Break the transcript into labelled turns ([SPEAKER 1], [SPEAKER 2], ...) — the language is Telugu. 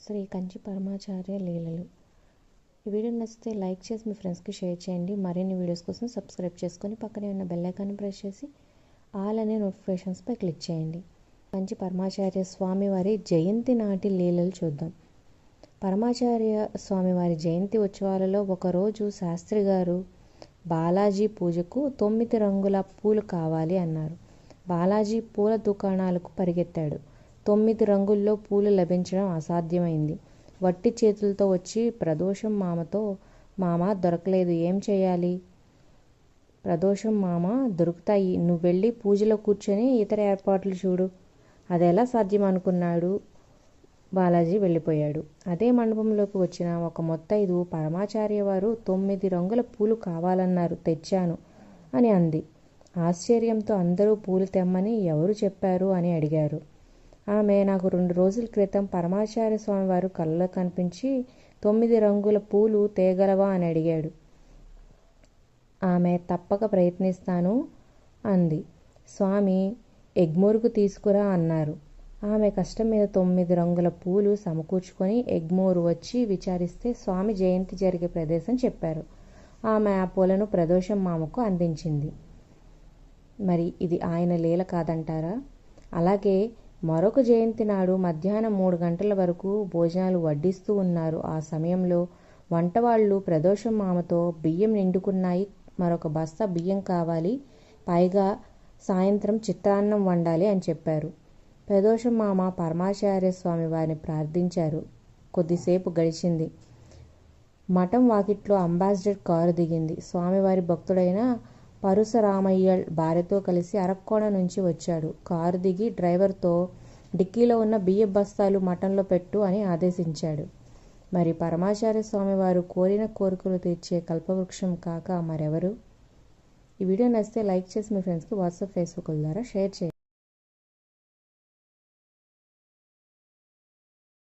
[SPEAKER 1] శ్రీ కంచి పరమాచార్య లీలలు. ఈ వీడియో నచ్చితే లైక్ చేసి మీ ఫ్రెండ్స్కి షేర్ చేయండి. మరిన్ని వీడియోస్ కోసం సబ్స్క్రైబ్ చేసుకొని పక్కనే ఉన్న బెల్ ఐకాన్ని ప్రెస్ చేసి ఆల్ అనే నోటిఫికేషన్స్పై క్లిక్ చేయండి. కంచి పరమాచార్య స్వామివారి జయంతి నాటి లీలలు చూద్దాం. పరమాచార్య స్వామివారి జయంతి ఉత్సవాలలో ఒకరోజు శాస్త్రి గారు బాలాజీ పూజకు 9 రంగుల పూలు కావాలి అన్నారు. బాలాజీ పూల దుకాణాలకు పరిగెత్తాడు. 9 రంగుల్లో పూలు లభించడం అసాధ్యమైంది. వట్టి చేతులతో వచ్చి ప్రదోషం మామతో, మామ దొరకలేదు, ఏం చేయాలి? ప్రదోషం మామ, దొరుకుతాయి, నువ్వు వెళ్ళి పూజలో కూర్చొని ఇతర ఏర్పాట్లు చూడు. అదెలా సాధ్యం అనుకున్నాడు. బాలాజీ వెళ్ళిపోయాడు. అదే మండపంలోకి వచ్చిన ఒక మొత్తైదు పరమాచార్య వారు 9 రంగుల పూలు కావాలన్నారు, తెచ్చాను అని అంది. ఆశ్చర్యంతో అందరూ పూలు తెమ్మని ఎవరు చెప్పారు అని అడిగారు. ఆమె, నాకు 2 రోజుల క్రితం పరమాచార్య స్వామి వారు కలలో కనిపించి 9 రంగుల పూలు తేగలవా అని అడిగాడు. ఆమె, తప్పక ప్రయత్నిస్తాను అంది. స్వామి ఎగ్మోరుకు తీసుకురా అన్నారు. ఆమె కష్టం మీద 9 రంగుల పూలు సమకూర్చుకొని ఎగ్మోరు వచ్చి విచారిస్తే స్వామి జయంతి జరిగే ప్రదేశం చెప్పారు. ఆమె ఆ పూలను ప్రదోషం మామకు అందించింది. మరి ఇది ఆయన లీల కాదంటారా? అలాగే మరొక జయంతి నాడు మధ్యాహ్నం 3 గంటల వరకు భోజనాలు వడ్డిస్తూ ఉన్నారు. ఆ సమయంలో వంటవాళ్లు ప్రదోషం మామతో, బియ్యం నిండుకున్నాయి, మరొక బస్తా బియ్యం కావాలి, పైగా సాయంత్రం చిత్రాన్నం వండాలి అని చెప్పారు. ప్రదోషం మామ పరమాచార్య స్వామి వారిని ప్రార్థించారు. కొద్దిసేపు గడిచింది. మఠం వాకిట్లో అంబాసిడర్ కారు దిగింది. స్వామివారి భక్తుడైన పరుశరామయ్యల్ భార్యతో కలిసి అరక్కోణ నుంచి వచ్చాడు. కారు దిగి డ్రైవర్తో, డిక్కీలో ఉన్న బియ్య బస్తాలు మఠంలో పెట్టు అని ఆదేశించాడు. మరి పరమాచార్య స్వామి వారు కోరిన కోరికలు తీర్చే కల్పవృక్షం కాక మరెవరు? ఈ వీడియో నచ్చితే లైక్ చేసి మీ ఫ్రెండ్స్కి వాట్సాప్, ఫేస్బుక్ ద్వారా షేర్ చేయండి.